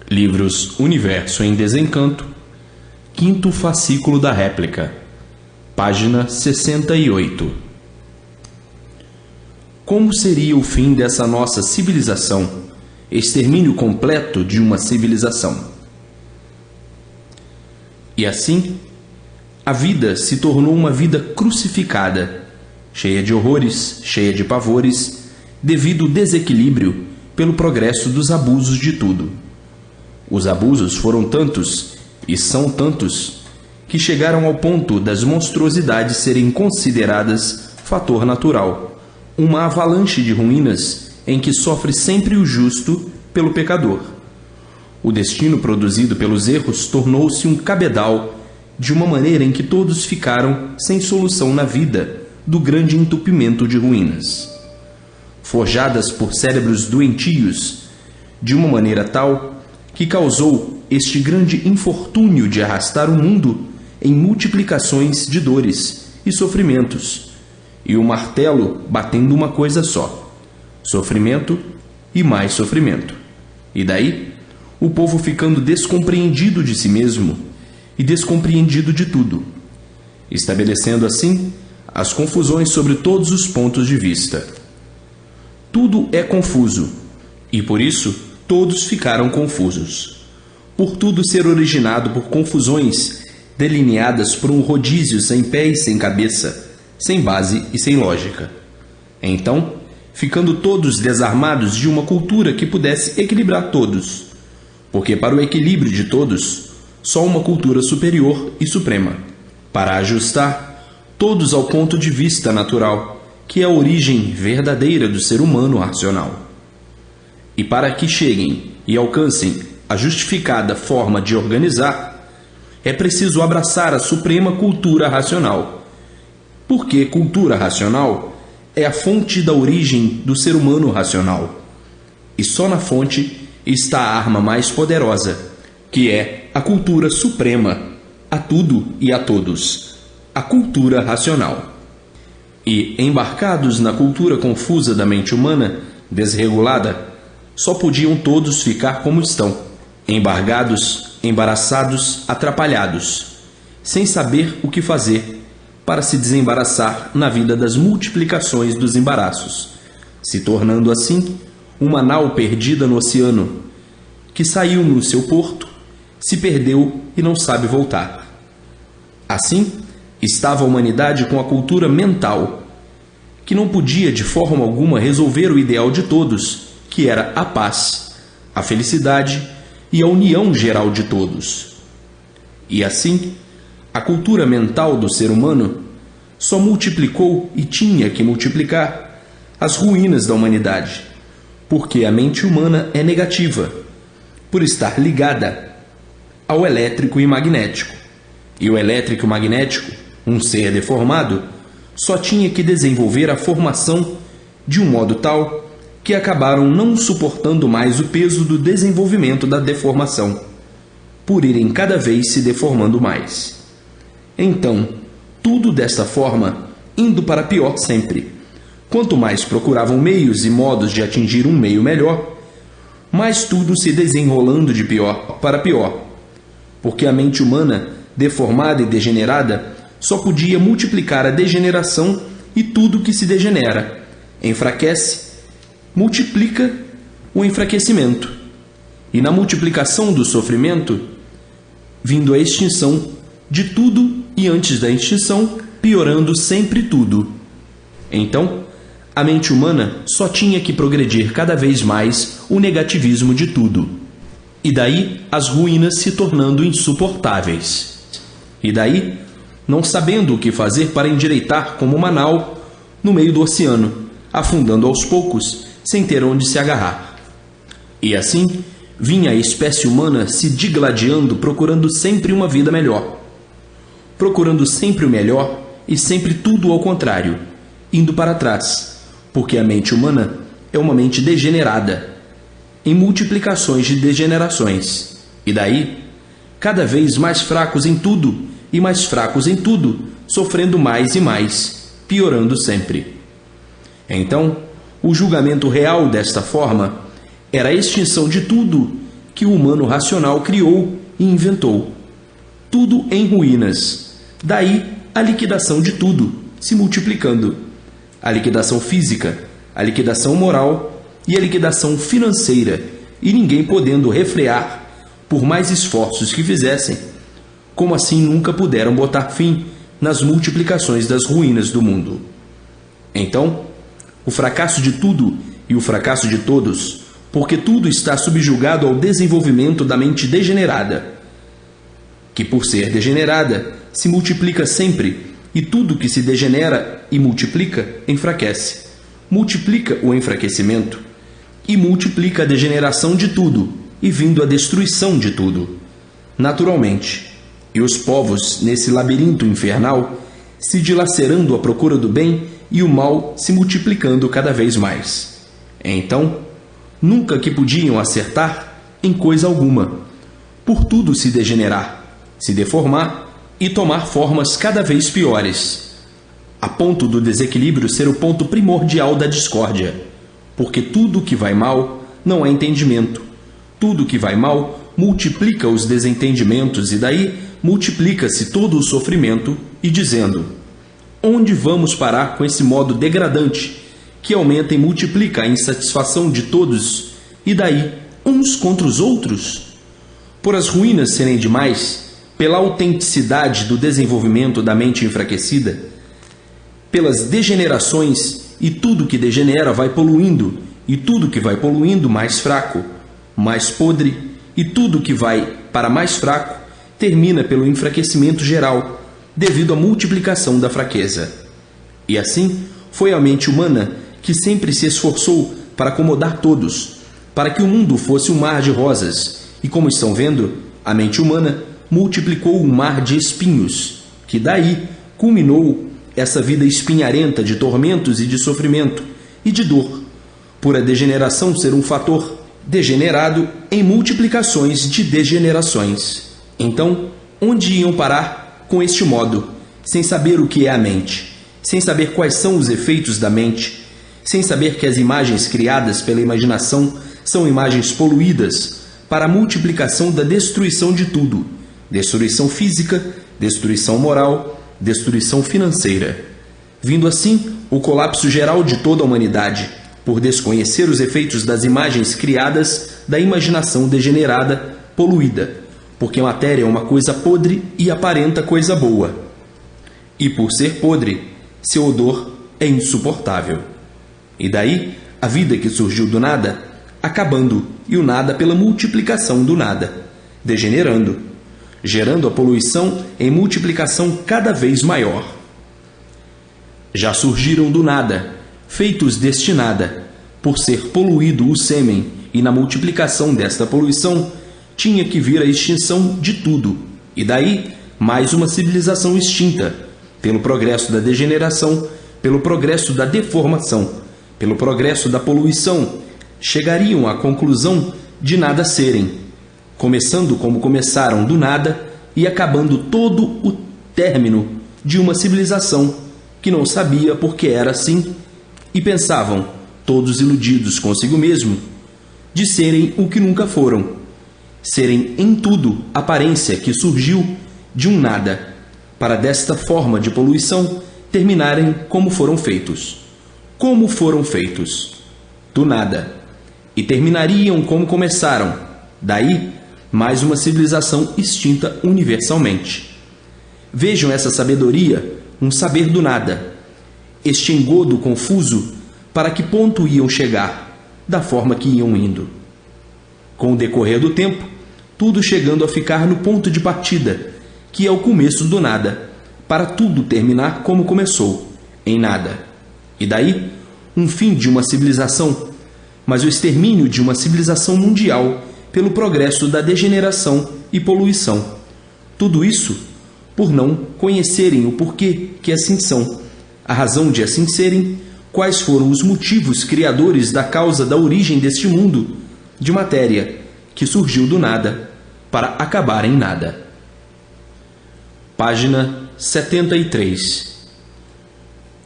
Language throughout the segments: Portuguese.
Livros Universo em Desencanto, quinto fascículo da réplica, página 68. Como seria o fim dessa nossa civilização? Extermínio completo de uma civilização. E assim, a vida se tornou uma vida crucificada, cheia de horrores, cheia de pavores, devido ao desequilíbrio pelo progresso dos abusos de tudo. Os abusos foram tantos, e são tantos, que chegaram ao ponto das monstruosidades serem consideradas fator natural, uma avalanche de ruínas em que sofre sempre o justo pelo pecador. O destino produzido pelos erros tornou-se um cabedal de uma maneira em que todos ficaram sem solução na vida do grande entupimento de ruínas. Forjadas por cérebros doentios, de uma maneira tal que causou este grande infortúnio de arrastar o mundo em multiplicações de dores e sofrimentos, e o martelo batendo uma coisa só: sofrimento e mais sofrimento. E daí, o povo ficando descompreendido de si mesmo e descompreendido de tudo, estabelecendo assim as confusões sobre todos os pontos de vista. Tudo é confuso, e por isso todos ficaram confusos, por tudo ser originado por confusões delineadas por um rodízio sem pé e sem cabeça, sem base e sem lógica. Então, ficando todos desarmados de uma cultura que pudesse equilibrar todos, porque para o equilíbrio de todos, só uma cultura superior e suprema, para ajustar todos ao ponto de vista natural, que é a origem verdadeira do ser humano racional. E para que cheguem e alcancem a justificada forma de organizar, é preciso abraçar a suprema cultura racional, porque cultura racional é a fonte da origem do ser humano racional. E só na fonte está a arma mais poderosa, que é a cultura suprema, a tudo e a todos, a cultura racional. E, embarcados na cultura confusa da mente humana, desregulada, só podiam todos ficar como estão, embargados, embaraçados, atrapalhados, sem saber o que fazer para se desembaraçar na vida das multiplicações dos embaraços, se tornando assim uma nau perdida no oceano, que saiu no seu porto, se perdeu e não sabe voltar. Assim, estava a humanidade com a cultura mental, que não podia de forma alguma resolver o ideal de todos, que era a paz, a felicidade e a união geral de todos. E assim, a cultura mental do ser humano só multiplicou e tinha que multiplicar as ruínas da humanidade, porque a mente humana é negativa, por estar ligada ao elétrico e magnético. E o elétrico e magnético, um ser deformado, só tinha que desenvolver a formação de um modo tal que acabaram não suportando mais o peso do desenvolvimento da deformação, por irem cada vez se deformando mais. Então, tudo desta forma, indo para pior sempre. Quanto mais procuravam meios e modos de atingir um meio melhor, mais tudo se desenrolando de pior para pior, porque a mente humana, deformada e degenerada, só podia multiplicar a degeneração, e tudo que se degenera, enfraquece, multiplica o enfraquecimento, e na multiplicação do sofrimento, vindo a extinção de tudo, e antes da extinção, piorando sempre tudo. Então, a mente humana só tinha que progredir cada vez mais o negativismo de tudo, e daí as ruínas se tornando insuportáveis. E daí, não sabendo o que fazer para endireitar como uma nau no meio do oceano, afundando aos poucos, sem ter onde se agarrar. E assim, vinha a espécie humana se digladiando, procurando sempre uma vida melhor, procurando sempre o melhor e sempre tudo ao contrário, indo para trás, porque a mente humana é uma mente degenerada, em multiplicações de degenerações, e daí, cada vez mais fracos em tudo, e mais fracos em tudo, sofrendo mais e mais, piorando sempre. Então, o julgamento real desta forma era a extinção de tudo que o humano racional criou e inventou. Tudo em ruínas. Daí a liquidação de tudo, se multiplicando. A liquidação física, a liquidação moral e a liquidação financeira, e ninguém podendo refrear, por mais esforços que fizessem. Como assim nunca puderam botar fim nas multiplicações das ruínas do mundo? Então, o fracasso de tudo e o fracasso de todos, porque tudo está subjugado ao desenvolvimento da mente degenerada, que por ser degenerada se multiplica sempre, e tudo que se degenera e multiplica enfraquece. Multiplica o enfraquecimento e multiplica a degeneração de tudo, e vindo a destruição de tudo. Naturalmente, e os povos, nesse labirinto infernal, se dilacerando à procura do bem e o mal se multiplicando cada vez mais. Então, nunca que podiam acertar em coisa alguma, por tudo se degenerar, se deformar e tomar formas cada vez piores, a ponto do desequilíbrio ser o ponto primordial da discórdia, porque tudo que vai mal não é entendimento. Tudo que vai mal multiplica os desentendimentos e daí multiplica-se todo o sofrimento, e dizendo: onde vamos parar com esse modo degradante que aumenta e multiplica a insatisfação de todos, e daí uns contra os outros? Por as ruínas serem demais, pela autenticidade do desenvolvimento da mente enfraquecida, pelas degenerações, e tudo que degenera vai poluindo, e tudo que vai poluindo mais fraco, mais podre, e tudo que vai para mais fraco termina pelo enfraquecimento geral, devido à multiplicação da fraqueza. E assim foi a mente humana, que sempre se esforçou para acomodar todos, para que o mundo fosse um mar de rosas, e como estão vendo, a mente humana multiplicou um mar de espinhos, que daí culminou essa vida espinharenta de tormentos e de sofrimento e de dor, por a degeneração ser um fator degenerado em multiplicações de degenerações. Então, onde iam parar com este modo, sem saber o que é a mente, sem saber quais são os efeitos da mente, sem saber que as imagens criadas pela imaginação são imagens poluídas para a multiplicação da destruição de tudo, destruição física, destruição moral, destruição financeira, vindo assim o colapso geral de toda a humanidade, por desconhecer os efeitos das imagens criadas da imaginação degenerada, poluída, porque a matéria é uma coisa podre e aparenta coisa boa. E por ser podre, seu odor é insuportável. E daí a vida que surgiu do nada, acabando, e o nada pela multiplicação do nada, degenerando, gerando a poluição em multiplicação cada vez maior. Já surgiram do nada, feitos deste nada, por ser poluído o sêmen, e na multiplicação desta poluição tinha que vir a extinção de tudo, e daí mais uma civilização extinta, pelo progresso da degeneração, pelo progresso da deformação, pelo progresso da poluição, chegariam à conclusão de nada serem, começando como começaram do nada e acabando todo o término de uma civilização que não sabia por que era assim, e pensavam, todos iludidos consigo mesmo, de serem o que nunca foram, serem em tudo aparência que surgiu de um nada, para desta forma de poluição terminarem como foram feitos. Como foram feitos? Do nada. E terminariam como começaram. Daí, mais uma civilização extinta universalmente. Vejam essa sabedoria, um saber do nada. Este engodo confuso, para que ponto iam chegar, da forma que iam indo. Com o decorrer do tempo, tudo chegando a ficar no ponto de partida, que é o começo do nada, para tudo terminar como começou, em nada. E daí, um fim de uma civilização, mas o extermínio de uma civilização mundial pelo progresso da degeneração e poluição. Tudo isso por não conhecerem o porquê que assim são, a razão de assim serem, quais foram os motivos criadores da causa da origem deste mundo de matéria que surgiu do nada para acabar em nada. Página 73.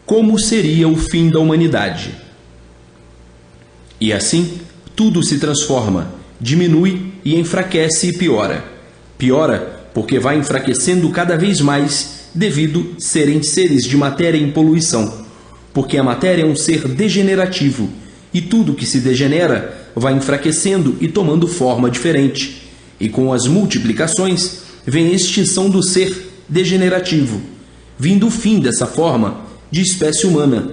Como seria o fim da humanidade? E assim, tudo se transforma, diminui e enfraquece e piora. Piora porque vai enfraquecendo cada vez mais devido serem seres de matéria em poluição, porque a matéria é um ser degenerativo e tudo que se degenera vai enfraquecendo e tomando forma diferente. E com as multiplicações vem a extinção do ser degenerativo, vindo o fim dessa forma de espécie humana,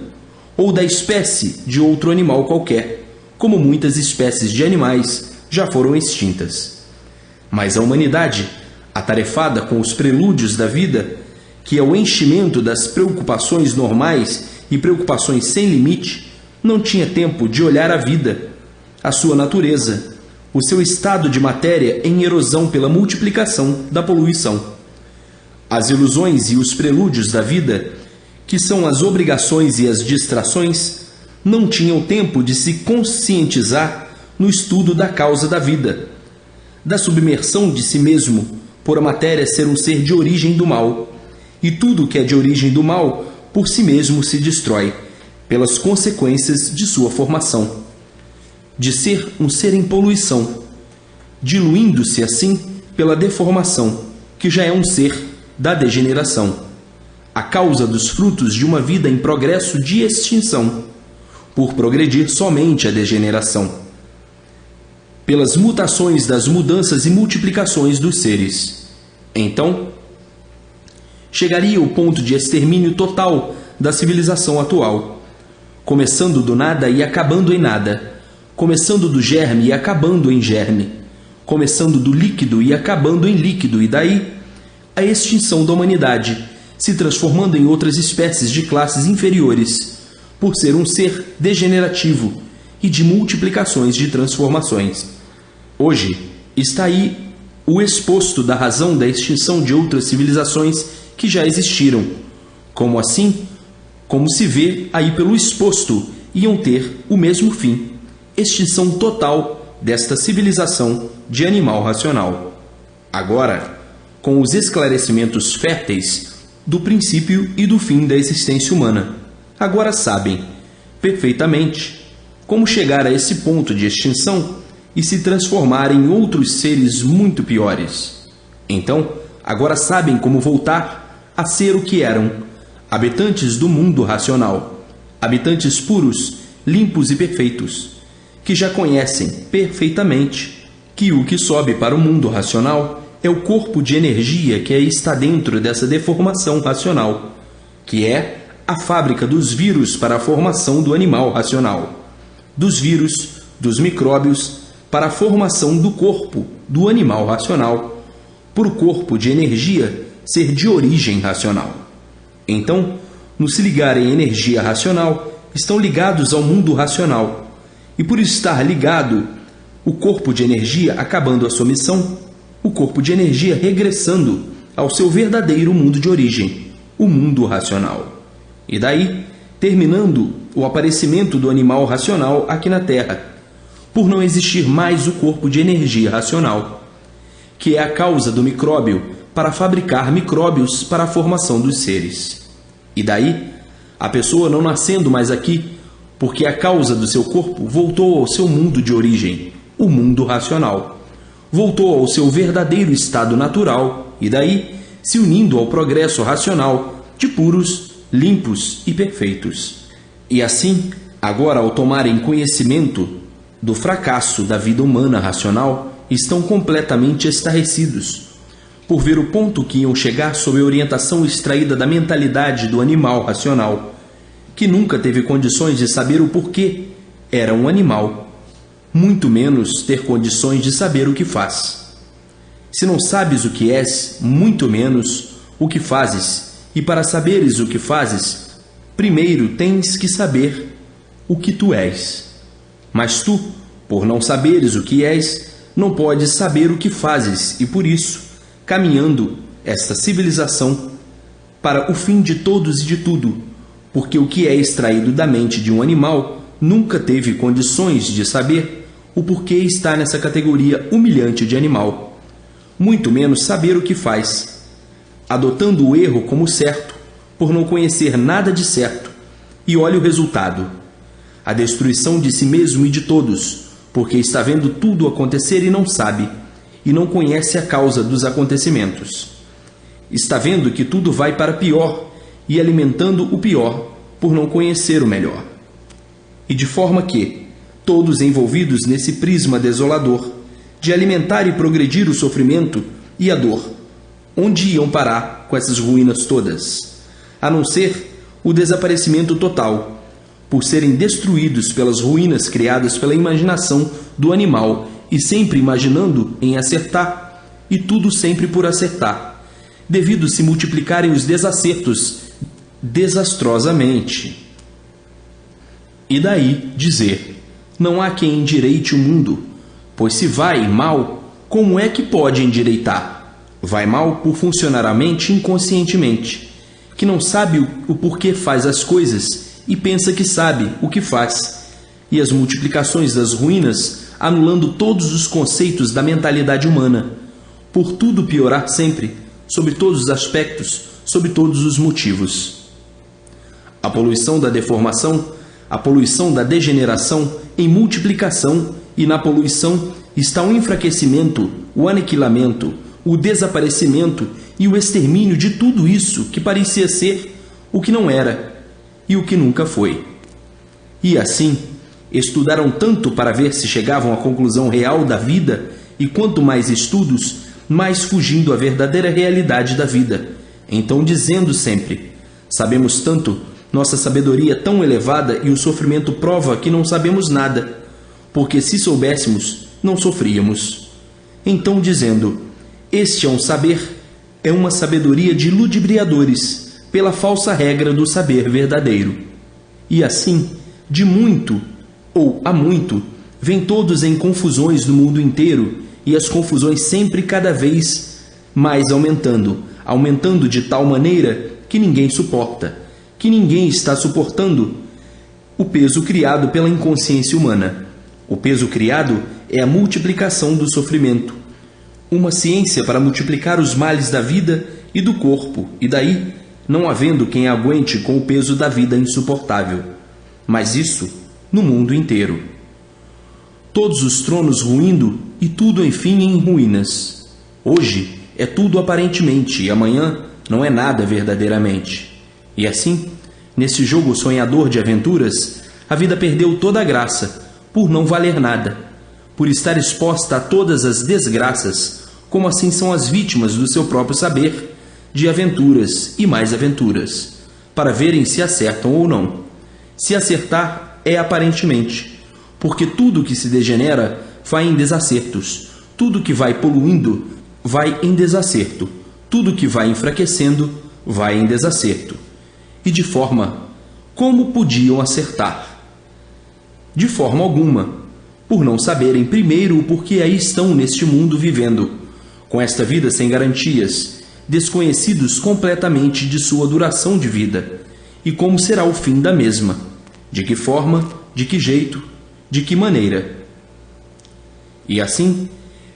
ou da espécie de outro animal qualquer, como muitas espécies de animais já foram extintas. Mas a humanidade, atarefada com os prelúdios da vida, que é o enchimento das preocupações normais e preocupações sem limite, não tinha tempo de olhar a vida, a sua natureza, o seu estado de matéria em erosão pela multiplicação da poluição. As ilusões e os prelúdios da vida, que são as obrigações e as distrações, não tinham tempo de se conscientizar no estudo da causa da vida, da submersão de si mesmo por a matéria ser um ser de origem do mal, e tudo que é de origem do mal por si mesmo se destrói, pelas consequências de sua formação, de ser um ser em poluição, diluindo-se assim pela deformação, que já é um ser da degeneração, a causa dos frutos de uma vida em progresso de extinção, por progredir somente a degeneração, pelas mutações das mudanças e multiplicações dos seres. Então, chegaria o ponto de extermínio total da civilização atual, começando do nada e acabando em nada, começando do germe e acabando em germe, começando do líquido e acabando em líquido, e daí a extinção da humanidade, se transformando em outras espécies de classes inferiores, por ser um ser degenerativo e de multiplicações de transformações. Hoje está aí o exposto da razão da extinção de outras civilizações que já existiram, como se vê aí pelo exposto, iam ter o mesmo fim, extinção total desta civilização de animal racional. Agora, com os esclarecimentos férteis do princípio e do fim da existência humana, agora sabem perfeitamente como chegar a esse ponto de extinção e se transformar em outros seres muito piores. Então, agora sabem como voltar a ser o que eram, habitantes do mundo racional, habitantes puros, limpos e perfeitos, que já conhecem perfeitamente que o que sobe para o mundo racional é o corpo de energia que está dentro dessa deformação racional, que é a fábrica dos vírus para a formação do animal racional, dos vírus, dos micróbios, para a formação do corpo do animal racional, por o corpo de energia ser de origem racional. Então, no se ligarem à energia racional, estão ligados ao mundo racional, e por estar ligado, o corpo de energia acabando a sua missão, o corpo de energia regressando ao seu verdadeiro mundo de origem, o mundo racional. E daí, terminando o aparecimento do animal racional aqui na Terra, por não existir mais o corpo de energia racional, que é a causa do micróbio para fabricar micróbios para a formação dos seres. E daí, a pessoa não nascendo mais aqui, porque a causa do seu corpo voltou ao seu mundo de origem, o mundo racional. Voltou ao seu verdadeiro estado natural e daí se unindo ao progresso racional de puros, limpos e perfeitos. E assim, agora ao tomarem conhecimento do fracasso da vida humana racional, estão completamente estarrecidos, por ver o ponto que iam chegar sob a orientação extraída da mentalidade do animal racional, que nunca teve condições de saber o porquê era um animal, muito menos ter condições de saber o que faz. Se não sabes o que és, muito menos o que fazes, e para saberes o que fazes, primeiro tens que saber o que tu és. Mas tu, por não saberes o que és, não podes saber o que fazes, e por isso, caminhando esta civilização para o fim de todos e de tudo, porque o que é extraído da mente de um animal nunca teve condições de saber o porquê está nessa categoria humilhante de animal, muito menos saber o que faz, adotando o erro como certo, por não conhecer nada de certo, e olha o resultado, a destruição de si mesmo e de todos, porque está vendo tudo acontecer e não sabe, e não conhece a causa dos acontecimentos. Está vendo que tudo vai para pior e alimentando o pior por não conhecer o melhor. E de forma que, todos envolvidos nesse prisma desolador, de alimentar e progredir o sofrimento e a dor, onde iam parar com essas ruínas todas? A não ser o desaparecimento total, por serem destruídos pelas ruínas criadas pela imaginação do animal e sempre imaginando em acertar, e tudo sempre por acertar, devido se multiplicarem os desacertos desastrosamente. E daí dizer, não há quem endireite o mundo, pois se vai mal, como é que pode endireitar? Vai mal por funcionar a mente inconscientemente, que não sabe o porquê faz as coisas e pensa que sabe o que faz, e as multiplicações das ruínas anulando todos os conceitos da mentalidade humana, por tudo piorar sempre, sob todos os aspectos, sob todos os motivos. A poluição da deformação, a poluição da degeneração em multiplicação, e na poluição está o enfraquecimento, o aniquilamento, o desaparecimento e o extermínio de tudo isso que parecia ser o que não era e o que nunca foi. E assim, estudaram tanto para ver se chegavam à conclusão real da vida, e quanto mais estudos, mais fugindo à verdadeira realidade da vida. Então dizendo sempre, sabemos tanto, nossa sabedoria tão elevada e o sofrimento prova que não sabemos nada, porque se soubéssemos, não sofríamos. Então dizendo, este é um saber, é uma sabedoria de ludibriadores, pela falsa regra do saber verdadeiro. E assim, de muito ou a muito, vêm todos em confusões no mundo inteiro, e as confusões sempre cada vez mais aumentando, aumentando de tal maneira que ninguém suporta, que ninguém está suportando o peso criado pela inconsciência humana. O peso criado é a multiplicação do sofrimento, uma ciência para multiplicar os males da vida e do corpo, e daí não havendo quem aguente com o peso da vida insuportável. Mas isso no mundo inteiro. Todos os tronos ruindo e tudo enfim em ruínas. Hoje é tudo aparentemente e amanhã não é nada verdadeiramente. E assim, nesse jogo sonhador de aventuras, a vida perdeu toda a graça, por não valer nada, por estar exposta a todas as desgraças, como assim são as vítimas do seu próprio saber, de aventuras e mais aventuras, para verem se acertam ou não. Se acertar é aparentemente, porque tudo que se degenera vai em desacertos, tudo que vai poluindo vai em desacerto, tudo que vai enfraquecendo vai em desacerto. E de forma, como podiam acertar? De forma alguma, por não saberem primeiro o porquê aí estão neste mundo vivendo, com esta vida sem garantias, desconhecidos completamente de sua duração de vida, e como será o fim da mesma, de que forma, de que jeito, de que maneira. E assim,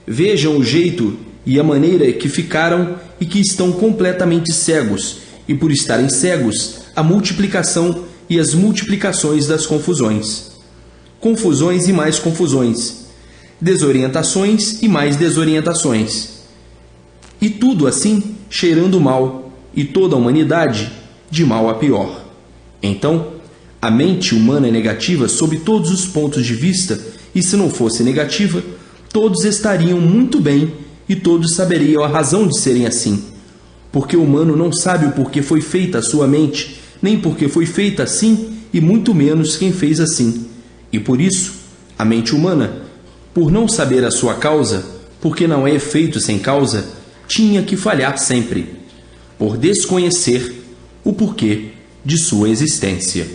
vejam o jeito e a maneira que ficaram e que estão completamente cegos, e por estarem cegos, a multiplicação e as multiplicações das confusões. Confusões e mais confusões, desorientações e mais desorientações. E tudo assim cheirando mal, e toda a humanidade de mal a pior. Então, a mente humana é negativa sob todos os pontos de vista, e se não fosse negativa, todos estariam muito bem e todos saberiam a razão de serem assim. Porque o humano não sabe o porquê foi feita a sua mente, nem porque foi feita assim, e muito menos quem fez assim. E por isso, a mente humana, por não saber a sua causa, porque não é efeito sem causa, tinha que falhar sempre, por desconhecer o porquê de sua existência.